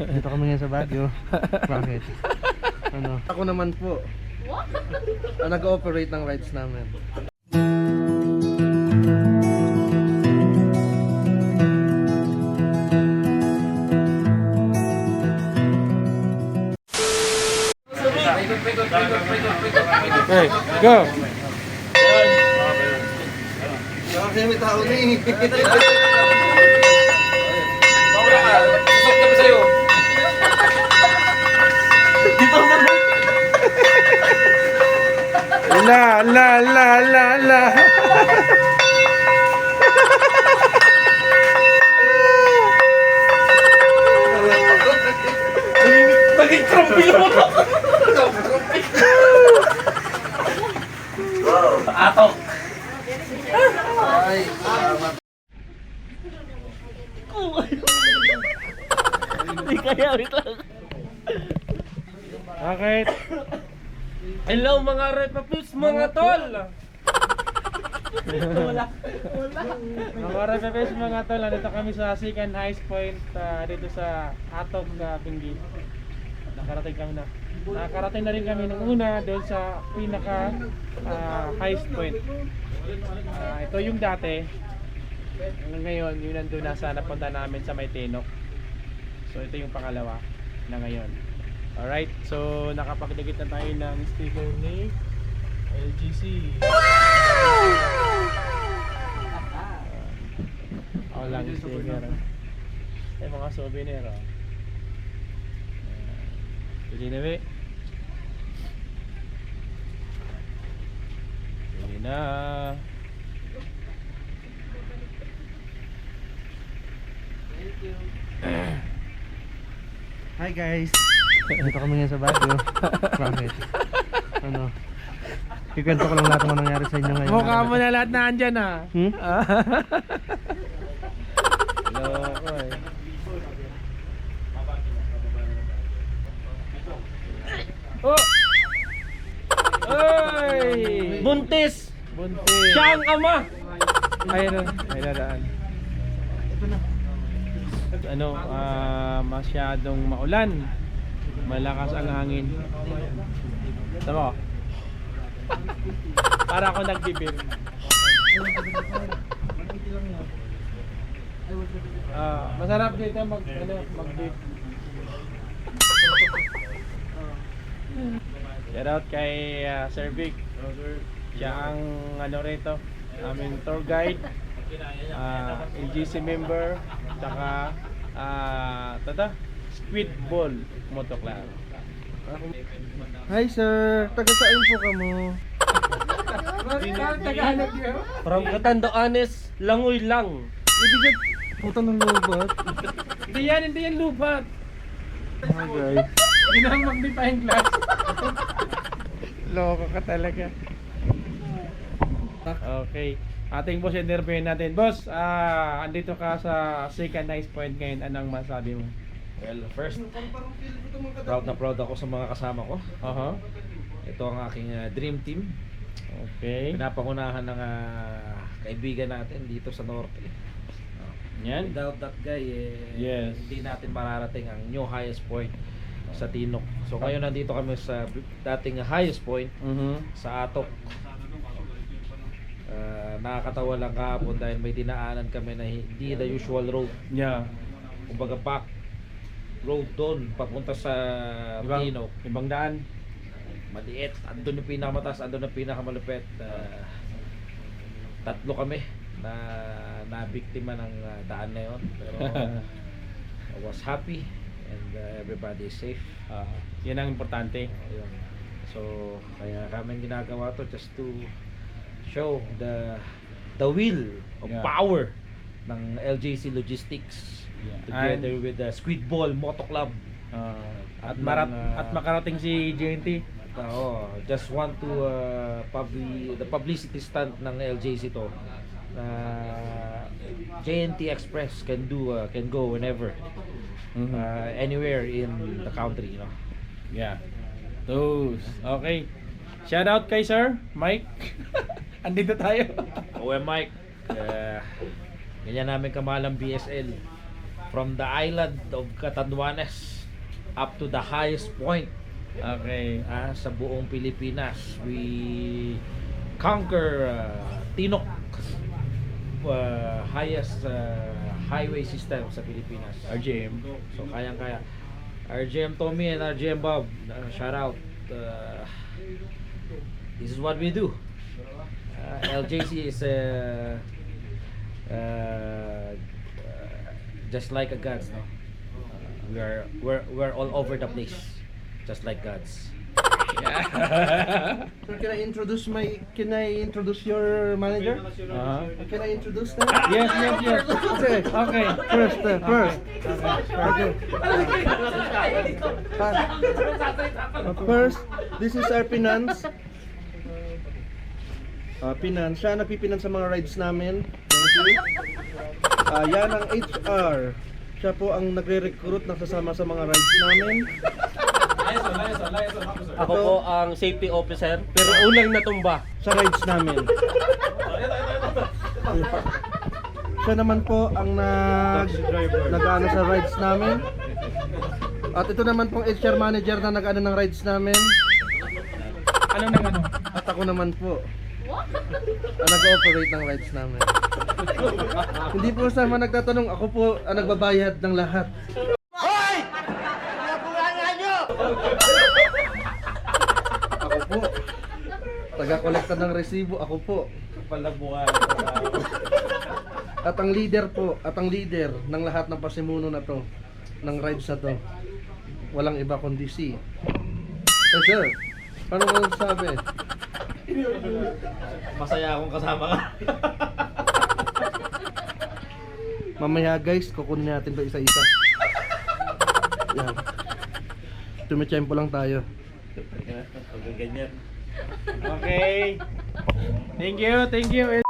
Dito kami ngayon sa Baguio. Bakit? Ano? Ako naman po. Nag-ooperate ng rides namin. Okay, go! Kasi may tao na eh. Susok ka pa sa'yo. Ala, ala, ala, ala, ala. Naging trophy mo. Atok. Ay, salamat. Hindi kaya, wait lang. Bakit? Hello mga Repapus, mga tol! Wala. Mga Repepes, mga tol, nandito kami sa second highest point dito sa Atog, Benguet. Nakarating na rin kami ng una doon sa pinaka highest point. Ito yung dati. Ngayon, yun nandun nasa napunta namin sa Maytinok. So ito yung pangalawa na ngayon. Alright, so nakapagdagit na tayo ng sticker ni LGC. Ako lang yung sticker. Ay, mga souvenir. Pili na ba? Pili na. Hi guys. Dito kami ngayon sa Baguio. Bakit? Ano? Kikwento ko lang lahat ng nangyari sa inyo ngayon. Mukha mo na lahat na andyan ah. Hmm? Loko eh. Oh! Oy! Buntis! Buntis. Siya ang ama! Ayun, may dadaan. Ano, masyadong maulan. Malakas ang hangin. Tama ko? Para ako nagbibir. Masarap dito mag-beef. Shout out kay Sir Vic. Siya ang rito, aming tour guide, LGC member, saka Squid Ball Moto Club. Hi sir, taga saan po kamo? From Katandaanes, langoy lang. Ibigay puta ng lobat. Hindi yan lubat. Hi guys. Hindi na magnifying glass. Loko ka talaga. Okay. Ating boss, interviewin natin. Boss, andito ka sa second nice point ngayon. Anong masabi mo? Well, first, proud na proud ako sa mga kasama ko. Ito ang aking dream team. Okay. Pinapangunahan ng kaibigan natin dito sa Norte. Yan. Without that guy, Yes. hindi natin mararating ang new highest point sa Tinok. So ngayon nandito kami sa dating highest point sa Atok. Nakakatawa lang kahapon dahil may dinaanan kami na hindi the usual road. Yeah. Kumbaga back road doon papunta sa Tinok. Ibang daan. Maliit, andun yung pinakamataas, andun yung pinakamalupit. Tatlo kami na nabiktima ng daan na yun. Pero I was happy and everybody is safe. Yan ang importante. Ayun. So kaya kami ginagawa to just to show the will of power ng LJC Logistics together with the Squid Ball Moto Club. At makarating si JNT. Just want to the publicity stunt ng LJC to. JNT Express can go whenever, anywhere in the country, you know. Yeah. Those. Okay. Shout out kay Sir Mike. Andito tayo. OM Mike, ganyan namin kamalang BSL. from the island of Catanduanes up to the highest point Okay. sa buong Pilipinas. We conquer Tinok, highest highway system sa Pilipinas. RGM. So kayang-kaya. RGM Tommy and RGM Bob, shout out. This is what we do. LJC is just like a gods, no? We're all over the place, just like gods. Sir, can I introduce your manager? Can I introduce them? Yes. Okay. Okay. First. Okay. First, this is our Pinance. Pinance. Siya nagpipinance sa mga rides namin. Thank you. Yan ang HR. Siya po ang nagre-recruit na sasama sa mga rides namin. Ako po ang safety officer, pero unang natumba. Sa rides namin. Siya naman po ang nag-ano sa rides namin. At ito naman pong HR manager na nag-ano ng rides namin. Ano nang ano? At ako naman po ang nag-operate ng rides namin. Hindi po sa mga nagtatanong, ako po ang nagbabayad ng lahat. Ako po. Taga-kolekta ng resibo, ako po. At ang leader ng lahat ng pasimuno na to, ng rides na to, walang iba kundi si. Sir, ano mo sabi? Masaya akong kasama ka. Mamaya guys, kukunin natin to isa-isa. Yan. Tumitsyempo lang tayo. Ganyan. Okay. Thank you.